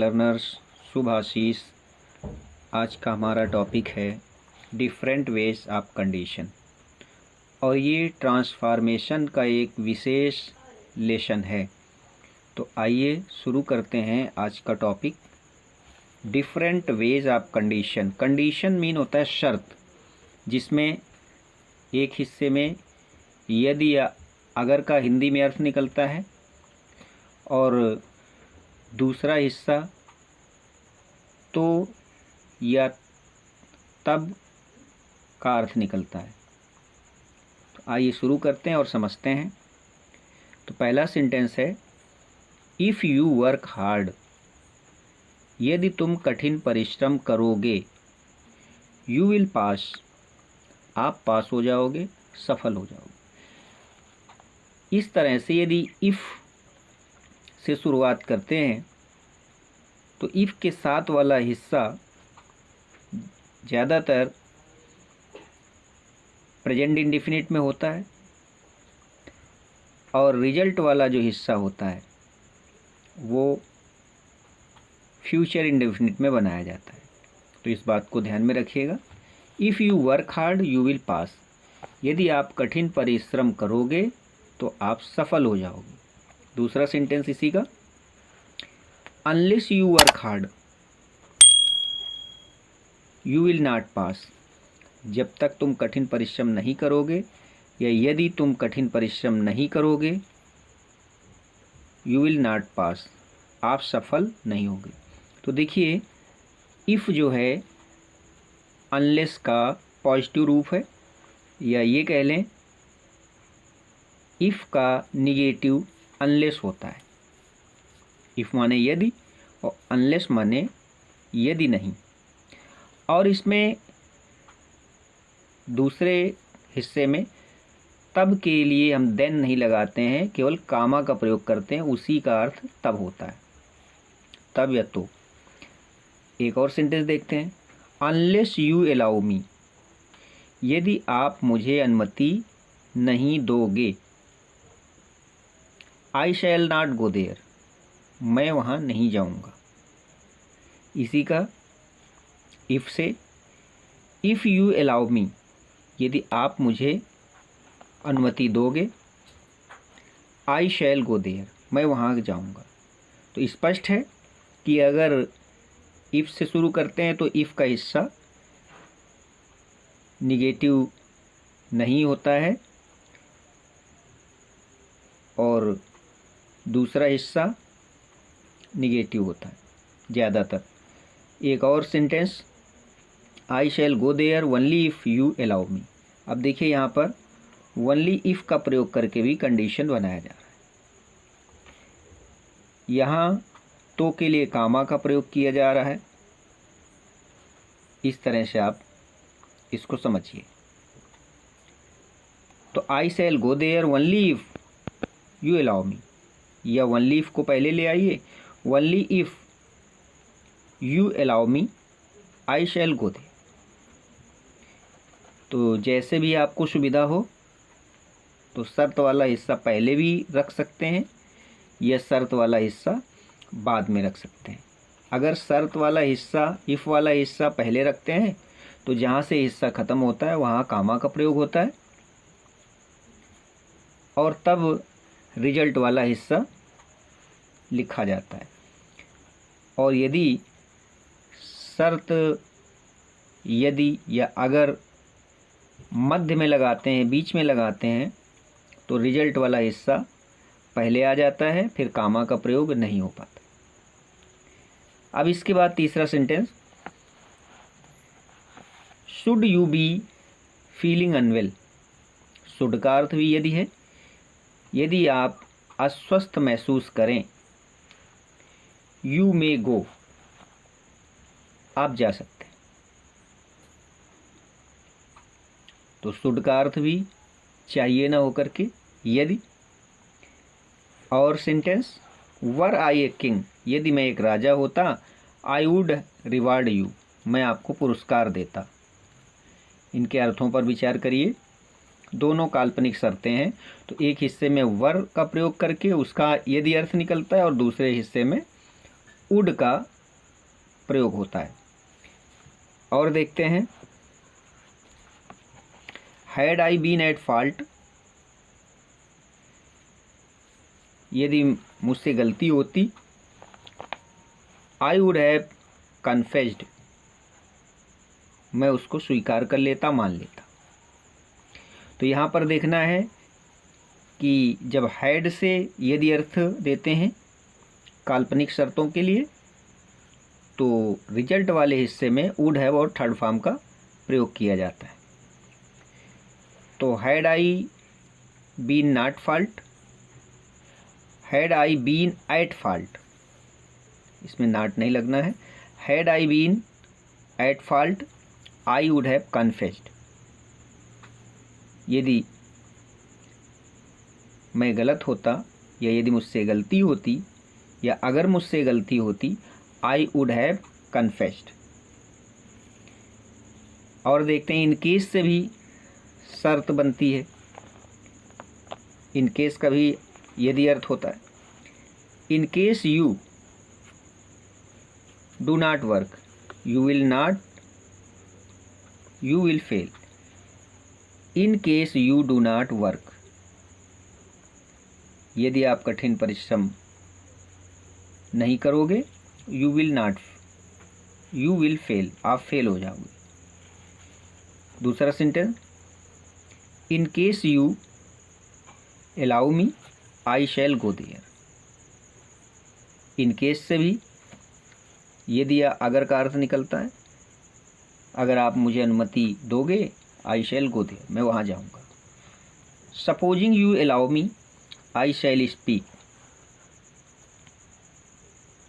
Learners, शुभ आशीष। आज का हमारा टॉपिक है डिफरेंट वेज ऑफ कंडीशन और ये ट्रांसफॉर्मेशन का एक विशेष लेसन है। तो आइए शुरू करते हैं आज का topic, different ways of condition. Condition mean होता है शर्त, जिसमें एक हिस्से में यदि या अगर का हिंदी में अर्थ निकलता है और दूसरा हिस्सा तो या तब का अर्थ निकलता है। तो आइए शुरू करते हैं और समझते हैं। तो पहला सेंटेंस है, इफ़ यू वर्क हार्ड, यदि तुम कठिन परिश्रम करोगे, यू विल पास, आप पास हो जाओगे, सफल हो जाओगे। इस तरह से यदि इफ़ से शुरुआत करते हैं तो इफ़ के साथ वाला हिस्सा ज़्यादातर प्रेजेंट इंडेफिनिट में होता है और रिजल्ट वाला जो हिस्सा होता है वो फ्यूचर इंडेफिनिट में बनाया जाता है। तो इस बात को ध्यान में रखिएगा। If you work hard you will pass, यदि आप कठिन परिश्रम करोगे तो आप सफल हो जाओगे। दूसरा सेंटेंस इसी का, unless you work hard you will not pass, जब तक तुम कठिन परिश्रम नहीं करोगे या यदि तुम कठिन परिश्रम नहीं करोगे, यू विल नॉट पास, आप सफल नहीं होगे। तो देखिए, इफ़ जो है अनलेस का पॉजिटिव रूप है, या ये कह लें इफ़ का निगेटिव अनलेस होता है। इफ़ माने यदि और अनलेस माने यदि नहीं। और इसमें दूसरे हिस्से में तब के लिए हम देन नहीं लगाते हैं, केवल कामा का प्रयोग करते हैं, उसी का अर्थ तब होता है, तब या तो। एक और सेंटेंस देखते हैं, अनलेस यू अलाउ मी, यदि आप मुझे अनुमति नहीं दोगे, I shall not go there, मैं वहाँ नहीं जाऊँगा। इसी का इफ़ से, इफ़ यू अलाउ मी, यदि आप मुझे अनुमति दोगे, आई शैल गो देयर, मैं वहाँ जाऊँगा। तो स्पष्ट है कि अगर इफ़ से शुरू करते हैं तो इफ़ का हिस्सा निगेटिव नहीं होता है और दूसरा हिस्सा निगेटिव होता है ज़्यादातर। एक और sentence, I shall go there only if you allow me. अब देखिए यहाँ पर ओनली इफ़ का प्रयोग करके भी कंडीशन बनाया जा रहा है। यहाँ तो के लिए कामा का प्रयोग किया जा रहा है। इस तरह से आप इसको समझिए। तो I shall go there only if you allow me, या ओनली इफ़ को पहले ले आइए, only if you allow me I shall go there. तो जैसे भी आपको सुविधा हो, तो शर्त वाला हिस्सा पहले भी रख सकते हैं या शर्त वाला हिस्सा बाद में रख सकते हैं। अगर शर्त वाला हिस्सा, इफ़ वाला हिस्सा पहले रखते हैं तो जहाँ से हिस्सा ख़त्म होता है वहाँ कामा का प्रयोग होता है और तब रिजल्ट वाला हिस्सा लिखा जाता है। और यदि शर्त यदि या अगर मध्य में लगाते हैं, बीच में लगाते हैं, तो रिजल्ट वाला हिस्सा पहले आ जाता है, फिर कामा का प्रयोग नहीं हो पाता। अब इसके बाद तीसरा sentence, should you be feeling unwell, should का अर्थ भी यदि है, यदि आप अस्वस्थ महसूस करें, यू मे गो, आप जा सकते हैं। तो शुड का अर्थ भी चाहिए ना होकर के यदि। और sentence, were I a king, यदि मैं एक राजा होता, आई वुड रिवार्ड यू, मैं आपको पुरस्कार देता। इनके अर्थों पर विचार करिए। दोनों काल्पनिक शर्तें हैं, तो एक हिस्से में वर का प्रयोग करके उसका यदि अर्थ निकलता है और दूसरे हिस्से में वुड का प्रयोग होता है। और देखते हैं, had I been at fault, यदि मुझसे गलती होती, आई वुड हैव कन्फेस्ड, मैं उसको स्वीकार कर लेता, मान लेता। तो यहाँ पर देखना है कि जब हैड से यदि अर्थ देते हैं काल्पनिक शर्तों के लिए, तो रिजल्ट वाले हिस्से में वुड हैव और थर्ड फॉर्म का प्रयोग किया जाता है। तो had I been not fault, had I been at fault, इसमें नॉट नहीं लगना है। Had I been at fault I would have confessed, यदि मैं गलत होता या यदि मुझसे गलती होती या अगर मुझसे गलती होती, आई वुड हैव कन्फेस्ड। और देखते हैं, इन केस से भी शर्त बनती है। इन केस का भी यदि अर्थ होता है, in case you do not work you will fail. In case you do not work, यदि आप कठिन परिश्रम नहीं करोगे, यू विल फेल, आप फेल हो जाओगे। दूसरा sentence, in case you allow me I shall go there. In case से भी यदि या अगर का अर्थ निकलता है, अगर आप मुझे अनुमति दोगे, आई शैल गो देयर, मैं वहाँ जाऊँगा। Supposing you allow me I shall speak,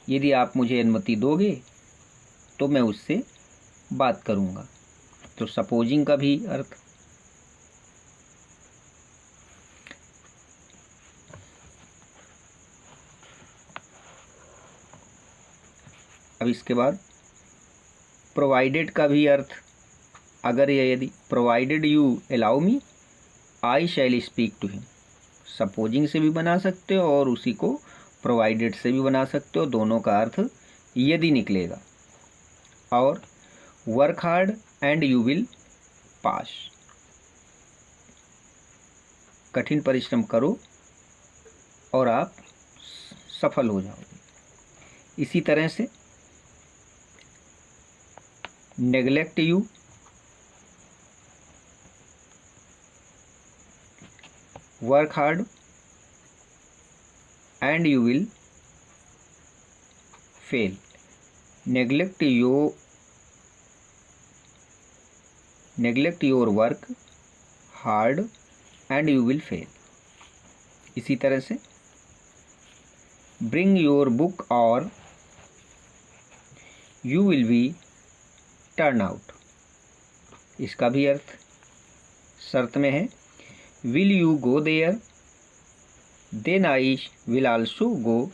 यदि आप मुझे अनुमति दोगे तो मैं उससे बात करूँगा। तो सपोजिंग का भी अर्थ। अब इसके बाद प्रोवाइडेड का भी अर्थ, अगर या यदि, provided you allow me I shall speak to him, supposing से भी बना सकते हो और उसी को प्रोवाइडेड से भी बना सकते हो, दोनों का अर्थ यदि निकलेगा। और work hard and you will pass, कठिन परिश्रम करो और आप सफल हो जाओगे। इसी तरह से neglect you, work hard and you will fail. Neglect your work hard and you will fail. इसी तरह से bring your book or you will be turn out, इसका भी अर्थ शर्त में है, will you go there then I will also go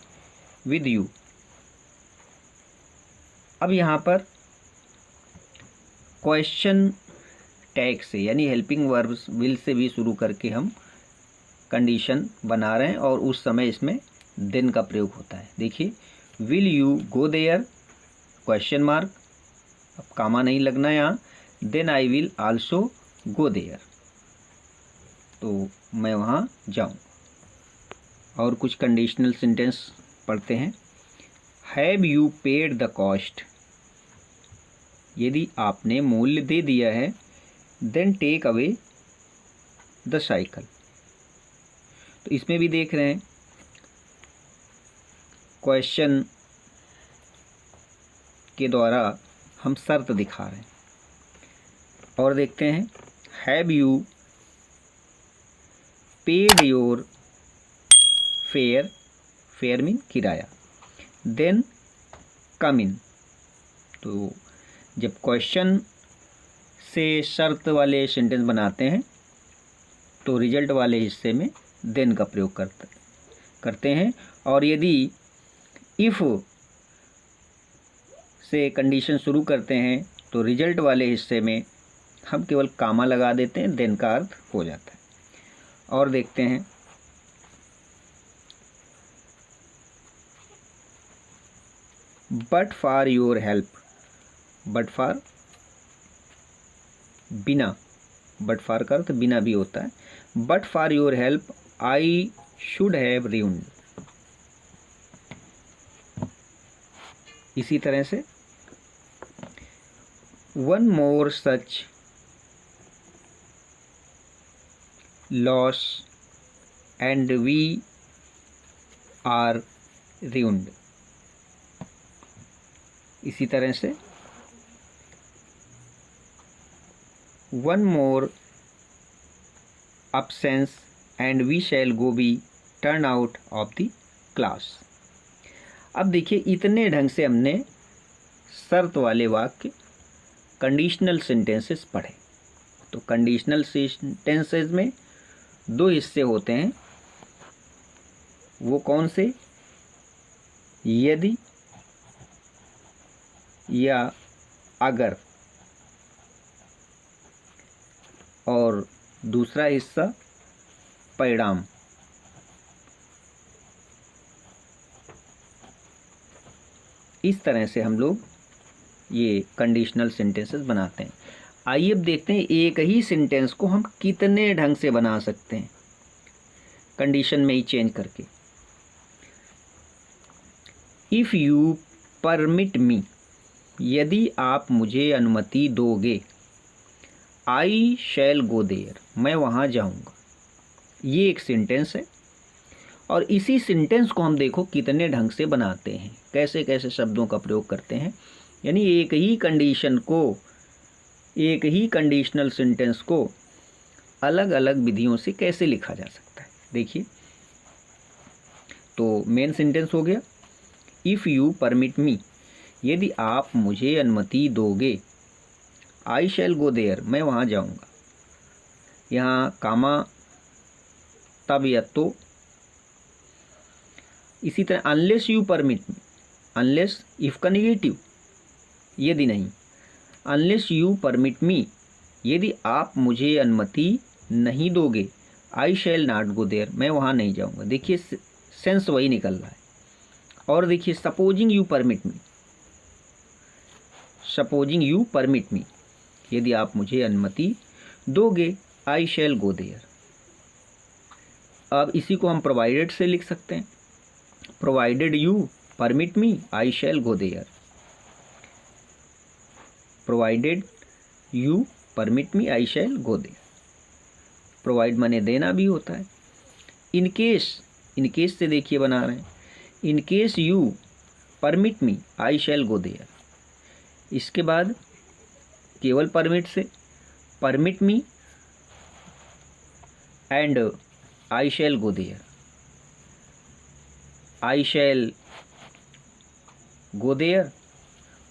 with you. अब यहाँ पर क्वेश्चन टैग से यानी हेल्पिंग वर्ब्स विल से भी शुरू करके हम कंडीशन बना रहे हैं और उस समय इसमें देन का प्रयोग होता है। देखिए, will you go there question mark, अब कामा नहीं लगना यहाँ, then I will also go there, तो मैं वहाँ जाऊँ। और कुछ कंडीशनल सेंटेंस पढ़ते हैं। Have you paid the cost, यदि आपने मूल्य दे दिया है, then take away the cycle. तो इसमें भी देख रहे हैं क्वेश्चन के द्वारा हम शर्त दिखा रहे हैं। और देखते हैं, have you paid your fair, fair mean किराया, देन कम इन। तो जब क्वेश्चन से शर्त वाले सेंटेंस बनाते हैं तो रिजल्ट वाले हिस्से में देन का प्रयोग करते हैं। और यदि इफ़ से कंडीशन शुरू करते हैं तो रिजल्ट वाले हिस्से में हम केवल कामा लगा देते हैं, देन का अर्थ हो जाता है। और देखते हैं, but for your help, but for बिना, बट फॉर का अर्थ बिना भी होता है। But for your help I should have ruined। इसी तरह से one more such loss and we are ruined। इसी तरह से one more absence and we shall go be turn out of the class। अब देखिए इतने ढंग से हमने शर्त वाले वाक्य कंडीशनल सेंटेंसेस पढ़े। तो कंडीशनल सेंटेंसेस में दो हिस्से होते हैं, वो कौन से? यदि या अगर, और दूसरा हिस्सा परिणाम। इस तरह से हम लोग ये कंडीशनल सेंटेंसेस बनाते हैं। आइए अब देखते हैं एक ही सेंटेंस को हम कितने ढंग से बना सकते हैं कंडीशन में ही चेंज करके। इफ़ यू परमिट मी, यदि आप मुझे अनुमति दोगे। आई शैल गो देयर, मैं वहाँ जाऊँगा। ये एक सेंटेंस है और इसी सेंटेंस को हम देखो कितने ढंग से बनाते हैं, कैसे कैसे शब्दों का प्रयोग करते हैं। यानी एक ही कंडीशन को, एक ही कंडीशनल सेंटेंस को अलग अलग विधियों से कैसे लिखा जा सकता है। देखिए, तो मेन सेंटेंस हो गया इफ़ यू परमिट मी, यदि आप मुझे अनुमति दोगे। आई शैल गो देयर, मैं वहाँ जाऊँगा। यहाँ कामा, तब या तो। इसी तरह unless you permit me, unless if का निगेटिव, यदि नहीं। अनलेस यू परमिट मी, यदि आप मुझे अनुमति नहीं दोगे। I shall not go there, मैं वहाँ नहीं जाऊँगा। देखिए सेंस वही निकल रहा है। और देखिए supposing you permit me, supposing you permit me, यदि आप मुझे अनुमति दोगे। I shall go there. अब इसी को हम प्रोवाइडेड से लिख सकते हैं। Provided you permit me, I shall go there. Provided you permit me, I shall go there. Provide माने देना भी होता है। इन केस से देखिए बना रहे हैं, in case you permit me, I shall go there. इसके बाद केवल परमिट से, permit me and I shall go there. I shall go there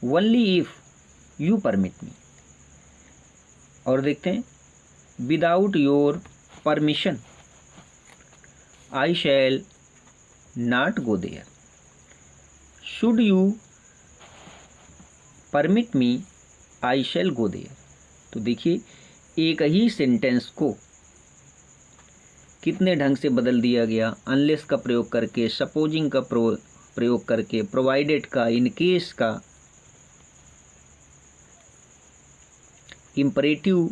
only if you permit me. और देखते हैं without your permission, I shall not go there. Should you permit me, I shall go there. तो देखिए एक ही sentence को कितने ढंग से बदल दिया गया। अनलेस का प्रयोग करके, सपोजिंग का प्रयोग करके, प्रोवाइडेड का, इन केस का, इम्परेटिव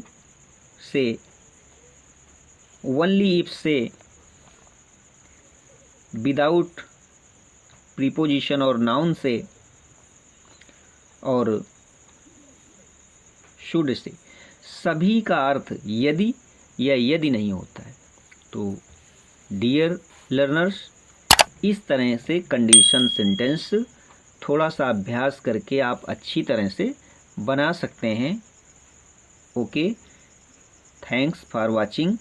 से, ओनली इफ से, विदाउट प्रीपोजिशन और नाउन से, और शुड से। सभी का अर्थ यदि या यदि नहीं होता है। तो डियर लर्नर्स, इस तरह से कंडीशन सेंटेंस थोड़ा सा अभ्यास करके आप अच्छी तरह से बना सकते हैं। Okay, thanks for watching.